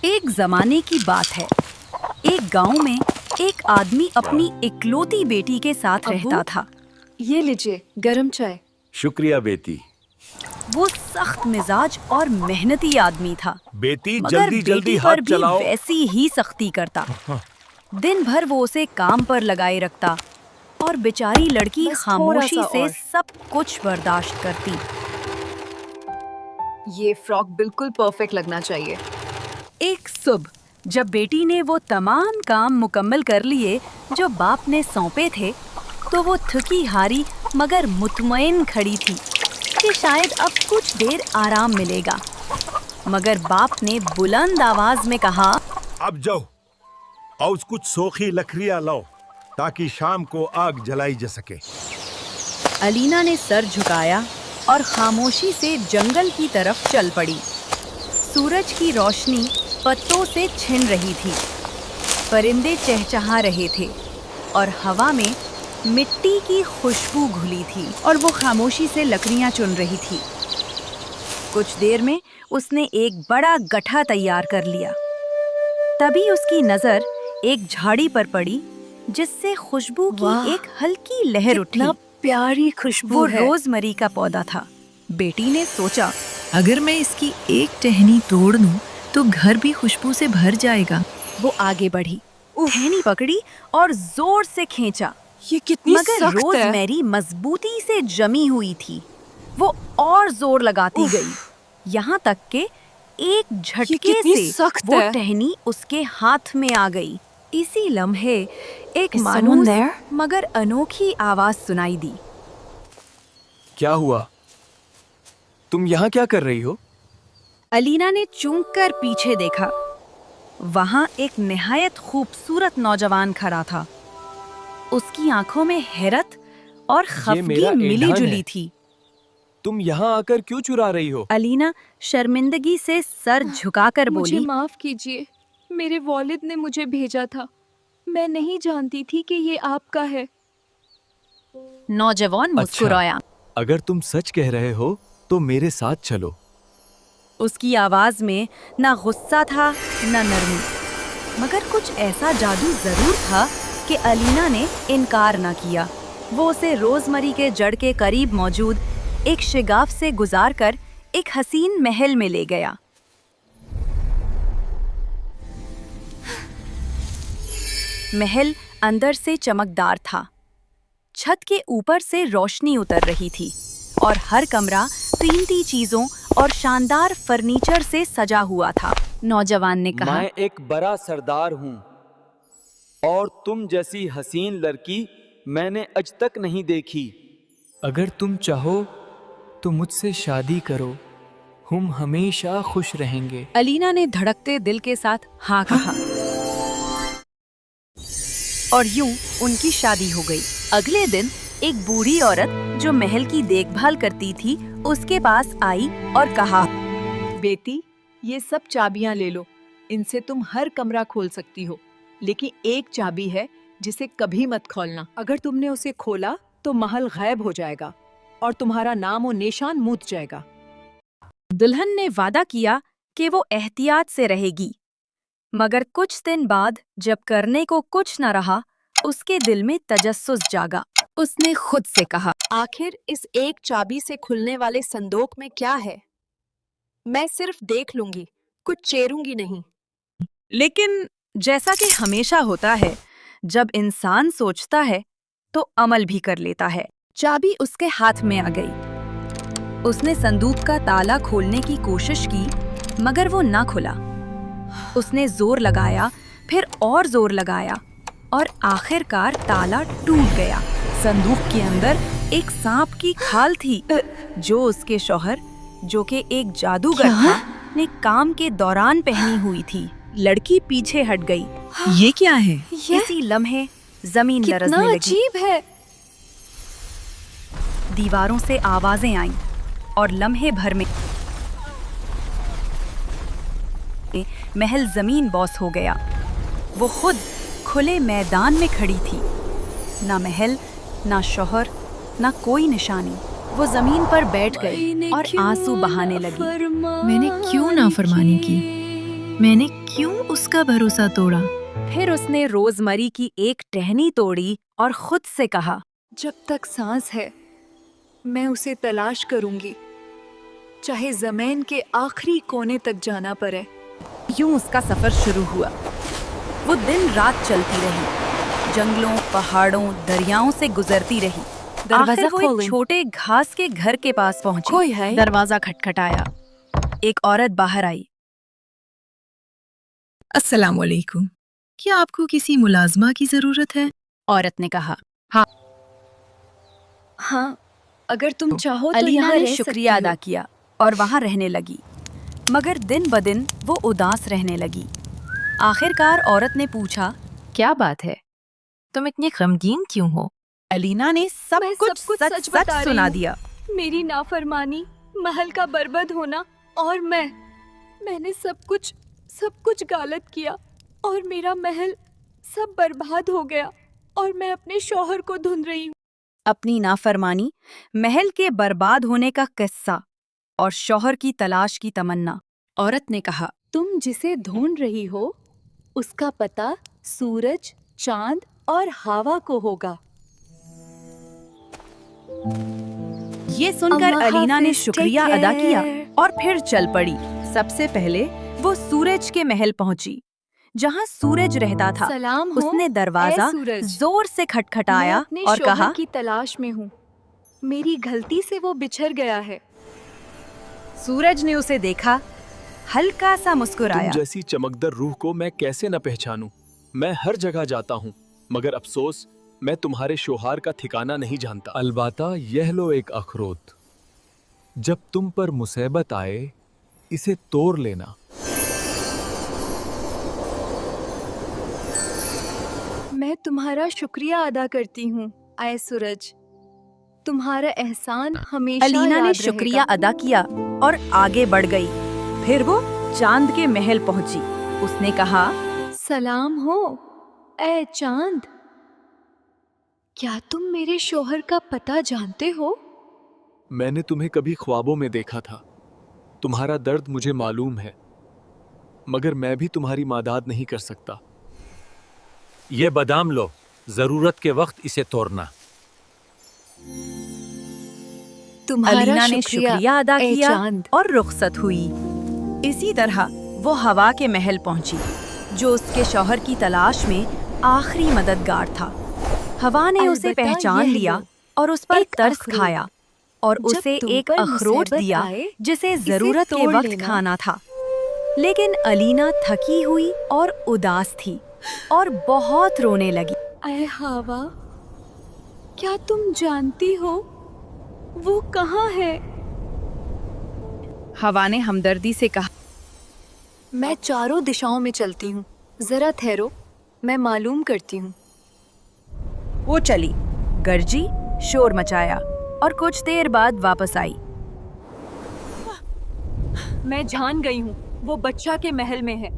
एक जमाने की बात है। एक गांव में एक आदमी अपनी इकलौती बेटी के साथ रहता था। ये लीजिए गरम चाय। शुक्रिया बेटी। वो सख्त मिजाज और मेहनती आदमी था, बेटी मगर जल्दी जल्दी बेटी हाथ पर भी चलाओ। वैसी ही सख्ती करता। दिन भर वो उसे काम पर लगाए रखता और बेचारी लड़की बस खामोशी थोड़ा सा से और। सब कुछ बर्दाश्त करती। ये फ्रॉक बिल्कुल परफेक्ट लगना चाहिए। एक सुबह जब बेटी ने वो तमाम काम मुकम्मल कर लिए जो बाप ने सौंपे थे, तो वो थकी हारी मगर मुतमईन खड़ी थी कि शायद अब कुछ देर आराम मिलेगा। मगर बाप ने बुलंद आवाज में कहा, अब जाओ और कुछ सूखी लकड़ियां लाओ ताकि शाम को आग जलाई जा सके। अलीना ने सर झुकाया और खामोशी से जंगल की तरफ चल पड़ी। सूरज की रोशनी पत्तों से छिन रही थी, परिंदे चहचहा रहे थे और हवा में मिट्टी की खुशबू घुली थी और वो खामोशी से लकड़ियां चुन रही थी। कुछ देर में उसने एक बड़ा गट्ठा तैयार कर लिया। तभी उसकी नजर एक झाड़ी पर पड़ी जिससे खुशबू वाह, की एक हल्की लहर उठी। कितना प्यारी खुशबू वो है। रोजमरी का पौधा था। बेटी ने सोचा, अगर मैं इसकी एक टहनी तोड़ दूं तो घर भी खुशबू से भर जाएगा। वो आगे बढ़ी, टहनी पकड़ी और जोर से खींचा, ये कितनी मगर सख्त है। रोजमेरी मजबूती से जमी हुई थी। वो और जोर लगाती गई, यहाँ तक कि एक झटके कितनी से सख्त वो है। टहनी उसके हाथ में आ गई। इसी लम्हे एक Is someone मानूस there? मगर अनोखी आवाज सुनाई दी। क्या हुआ? तुम यहाँ क्या कर रही हो? अलीना ने चूक कर पीछे देखा। वहां एक निहायत खूबसूरत नौजवान खड़ा था। उसकी आंखों में हैरत और खफगी मेरा मिली ईंधन जुली है। थी। तुम यहाँ आकर क्यों चुरा रही हो? अलीना शर्मिंदगी से सर झुकाकर मुझे बोली, माफ कीजिए, मेरे वालिद ने मुझे भेजा था। मैं नहीं जानती थी कि ये आपका है। नौजवान मुस्कुराया। अगर तुम सच कह रहे हो तो मेरे साथ चलो। उसकी आवाज में ना गुस्सा था ना नरमी, मगर कुछ ऐसा जादू जरूर था कि अलीना ने इनकार ना किया। वो उसे रोजमरी के जड़ के करीब मौजूद एक शिगाफ से गुजारकर एक हसीन महल में ले गया। महल अंदर से चमकदार था। छत के ऊपर से रोशनी उतर रही थी और हर कमरा कीमती चीजों और शानदार फर्नीचर से सजा हुआ था। नौजवान ने कहा, मैं एक बड़ा सरदार हूँ और तुम जैसी हसीन लड़की मैंने आज तक नहीं देखी। अगर तुम चाहो तो मुझसे शादी करो, हम हमेशा खुश रहेंगे। अलीना ने धड़कते दिल के साथ हाँ कहा और यूं उनकी शादी हो गई। अगले दिन एक बूढ़ी औरत जो महल की देखभाल करती थी उसके पास आई और कहा, बेटी, ये सब चाबियां ले लो। इनसे तुम हर कमरा खोल सकती हो, लेकिन एक चाबी है जिसे कभी मत खोलना। अगर तुमने उसे खोला तो महल गायब हो जाएगा और तुम्हारा नाम और निशान मुट जाएगा। दुल्हन ने वादा किया कि वो एहतियात से रहेगी, मगर कुछ दिन बाद जब करने को कुछ न रहा, उसके दिल में तजस्सुस जागा। उसने खुद से कहा, आखिर इस एक चाबी से खुलने वाले संदूक में क्या है? मैं सिर्फ देख लूंगी, कुछ चेरूंगी नहीं। लेकिन जैसा कि हमेशा होता है, जब इंसान सोचता है तो अमल भी कर लेता है। चाबी उसके हाथ में आ गई। उसने संदूक का ताला खोलने की कोशिश की, मगर वो ना खुला। उसने जोर लगाया, फिर और जोर लगाया और आखिरकार ताला टूट गया। संदूक के अंदर एक सांप की खाल थी जो उसके शौहर, जो कि एक जादूगर था, ने काम के दौरान पहनी हुई थी। लड़की पीछे हट गई। ये क्या है? इसी लम्हे जमीन लरजने कितना लगी। अजीब है। दीवारों से आवाजें आईं और लम्हे भर में महल जमीन बॉस हो गया। वो खुद खुले मैदान में खड़ी थी। ना महल, ना शौहर, ना कोई निशानी। वो जमीन पर बैठ गई और आंसू बहाने लगी। मैंने क्यों नाफरमानी की? मैंने क्यों उसका भरोसा तोड़ा? फिर उसने रोजमरी की एक टहनी तोड़ी और खुद से कहा, जब तक सांस है मैं उसे तलाश करूंगी, चाहे जमीन के आखिरी कोने तक जाना पड़े। यूं उसका सफर शुरू हुआ। वो दिन रात चलती रही, जंगलों, पहाड़ों, दरियाओं से गुजरती रही। दरवाजा आखिर वो एक खोलें। छोटे घास के घर के पास पहुंची। कोई है? दरवाजा खटखटाया। एक औरत बाहर आई। अस्सलाम वालेकुम। क्या आपको किसी मुलाजमा की जरूरत है? औरत ने कहा। हाँ, अगर तुम चाहो तो अलीना यहाँ ने रह शुक्रिया सकती हो। अदा किया और वहां रहने लगी। मगर दिन ब दिन वो उदास रहने लगी। आखिरकार औरत ने पूछा, क्या बात है? तुम इतनी गमगीन क्यों हो? अलीना ने सब मैं कुछ सब कुछ सच सच सच बता रही सुना हूँ। दिया। मेरी नाफरमानी, महल का बर्बाद होना और मैंने सब कुछ गलत किया और मेरा महल सब बर्बाद हो गया और मैं अपने शौहर को ढूंढ रही हूँ। अपनी नाफरमानी, महल के बर्बाद होने का किस्सा और शौहर की तलाश की तमन्ना। औरत ने कहा, तुम जिसे ढूंढ रही हो उसका पता सूरज, चांद और हवा को होगा। ये सुनकर अल्लाह अलीना ने हाफिज, शुक्रिया take अदा किया care। और फिर चल पड़ी। सबसे पहले वो सूरज के महल पहुंची, जहां सूरज रहता था। सलाम हो, उसने दरवाजा ए सूरज। जोर से मैं खटखटाया अपने और शौहर कहा, की तलाश में हूँ। मेरी गलती से वो बिछड़ गया है। सूरज ने उसे देखा, हल्का सा तुम मुस्कुराया। जैसी चमकदर रूह को मैं कैसे न पहचानूं? मैं हर जगह जाता हूँ, मगर अफसोस मैं तुम्हारे शोहार का ठिकाना नहीं जानता। अलबाता यह लो एक अखरोट, जब तुम पर मुसीबत आए इसे तोड़ लेना। मैं तुम्हारा शुक्रिया अदा करती हूँ, आए सूरज। तुम्हारा एहसान हमेशा अलीना ने याद शुक्रिया रहेगा। अदा किया और आगे बढ़ गई। फिर वो चांद के महल पहुंची। उसने कहा, सलाम हो, ए चांद। क्या तुम मेरे शौहर का पता जानते हो? मैंने तुम्हें कभी ख्वाबों में देखा था। तुम्हारा दर्द मुझे मालूम है, मगर मैं भी तुम्हारी मदद नहीं कर सकता। ये बादाम लो, जरूरत के वक्त इसे तोड़ना। तुम्हारा अलीना ने शुक्रिया अदा ए किया चांद। और रुखसत हुई। इसी तरह वो हवा के महल पहुंची, जो उसके शौहर की तलाश में आखिरी मददगार था। हवा ने उसे अलबत्ता पहचान यह लिया लो, और उस पर एक तरस अखरोट। खाया और जब उसे तुम एक पर अखरोट मुसीबत दिया आए, जिसे इसे जरूरत के तोड़ वक्त लेना। खाना था। लेकिन अलीना थकी हुई और उदास थी और बहुत रोने लगी। ऐ हवा, क्या तुम जानती हो वो कहाँ है? हवा ने हमदर्दी से कहा, मैं चारों दिशाओं में चलती हूँ, जरा ठहरो, मैं मालूम करती हूँ। वो चली, गरजी, शोर मचाया और कुछ देर बाद वापस आई। मैं जान गई हूँ, वो बच्चा के महल में है।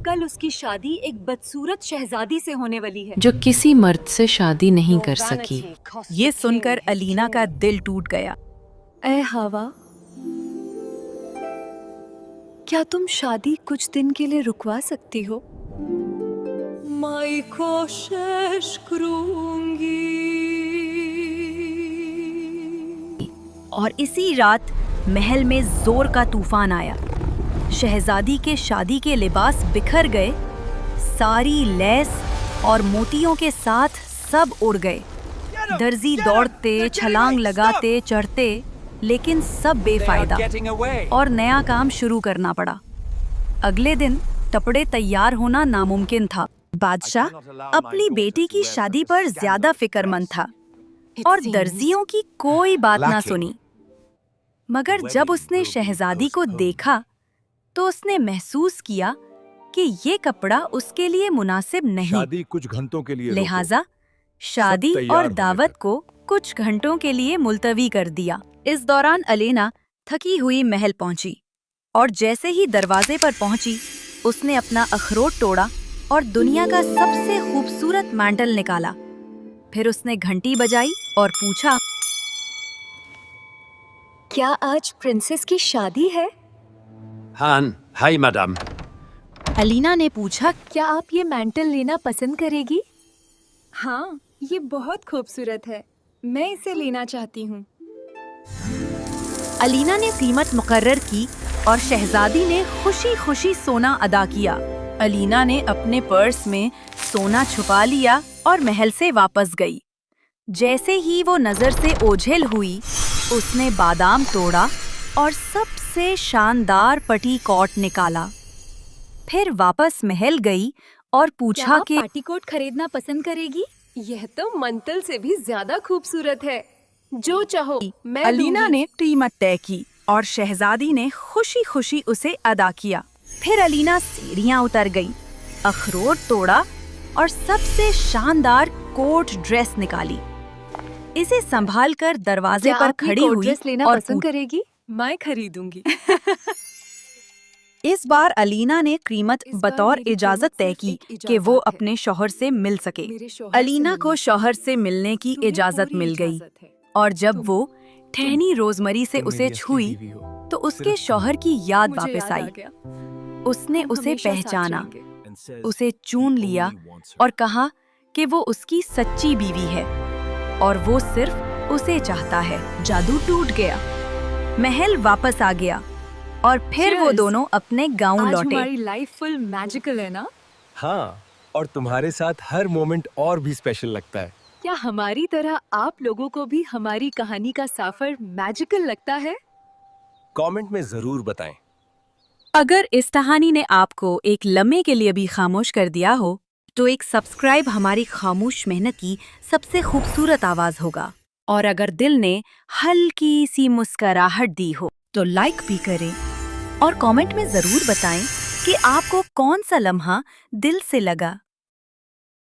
कल उसकी शादी एक बदसूरत शहजादी से होने वाली है। जो किसी मर्द से शादी नहीं कर सकी। ये सुनकर अलीना का दिल टूट गया। ऐ हवा, क्या तुम शादी कुछ दिन के लिए रुकवा सकती हो? मैं कोशिश करूंगी। और इसी रात महल में जोर का तूफान आया। शहजादी के शादी के लिबास बिखर गए, सारी लैस और मोतियों के साथ सब उड़ गए। दर्जी दौड़ते, छलांग लगाते, चढ़ते, लेकिन सब बेफायदा और नया काम शुरू करना पड़ा। अगले दिन कपड़े तैयार होना नामुमकिन था। बादशाह अपनी बेटी की शादी पर ज्यादा फिक्रमंद था और दर्जियों की कोई बात ना सुनी। मगर जब उसने शहजादी को देखा तो उसने महसूस किया कि ये कपड़ा उसके लिए मुनासिब नहीं। शादी कुछ घंटों के लिए रोको। लिहाजा शादी तैयार और होने दावत तक। को कुछ घंटों के लिए मुलतवी कर दिया। इस दौरान अलीना थकी हुई महल पहुंची और जैसे ही दरवाजे पर पहुंची, उसने अपना अखरोट तोड़ा और दुनिया का सबसे खूबसूरत मैंटल निकाला। फिर उसने घंटी बजाई और पूछा, क्या आज प्रिंसेस की शादी है? हान, हाय मैडम। अलीना ने पूछा, क्या आप ये मैंटल लेना पसंद करेगी? हाँ, ये बहुत खूबसूरत है। मैं इसे लेना चाहती हूँ। अलीना ने कीमत मुकर्रर की और शहजादी ने खुशी खुशी सोना अदा किया। अलीना ने अपने पर्स में सोना छुपा लिया और महल से वापस गई। जैसे ही वो नजर से ओझल हुई, उसने बादाम तोड़ा और सबसे शानदार पटीकोट निकाला। फिर वापस महल गई और पूछा कि पेटीकोट खरीदना पसंद करेगी? यह तो मंतल से भी ज्यादा खूबसूरत है। जो चाहो मैं अलीना दूंगी। ने कीमत तय की और शहजादी ने खुशी खुशी उसे अदा किया। फिर अलीना सीढ़ियां उतर गई, अखरोट तोड़ा और सबसे शानदार कोट ड्रेस निकाली। इसे संभालकर दरवाजे क्या पर आप ये खड़ी कोट हुई ड्रेस लेना और पसंद करेगी? मैं खरीदूंगी। इस बार अलीना ने कीमत इस बार बतौर मेरी इजाजत कीमत तय सिर्फ की एक कि इजाजत वो है। अपने शौहर से मिल सके। मेरे शौहर से अलीना मिलने को की शौहर से मिलने की तुम्हें इजाजत पूरी मिल गई इजाजत है। और जब वो ठहनी रोजमरी से तुम उसे मेरी असली छुई बीवी हो। तो उसके सिर्फ शौहर की याद मुझे वापस याद आ आई। गया। उसने हम उसे हमेशा साथ पहचाना, रहेंगे। उसे चूम लिया और कहा कि वो उसकी सच्ची बीवी है और वो सिर्फ उसे चाहता है। जादू टूट गया, महल वापस आ गया और फिर वो Cheers! दोनों अपने गांव आज लौटे। हमारी लाइफ फुल मैजिकल है ना? हाँ, और तुम्हारे साथ हर मोमेंट और भी स्पेशल लगता है। क्या हमारी तरह आप लोगों को भी हमारी कहानी का सफर मैजिकल लगता है? कमेंट में जरूर बताएं। अगर इस कहानी ने आपको एक लम्हे के लिए भी खामोश कर दिया हो, तो एक सब्सक्राइब हमारी खामोश मेहनत की सबसे खूबसूरत आवाज होगा। और अगर दिल ने हल्की सी मुस्कुराहट दी हो, तो लाइक भी करें और कमेंट में जरूर बताएं कि आपको कौन सा लम्हा दिल से लगा।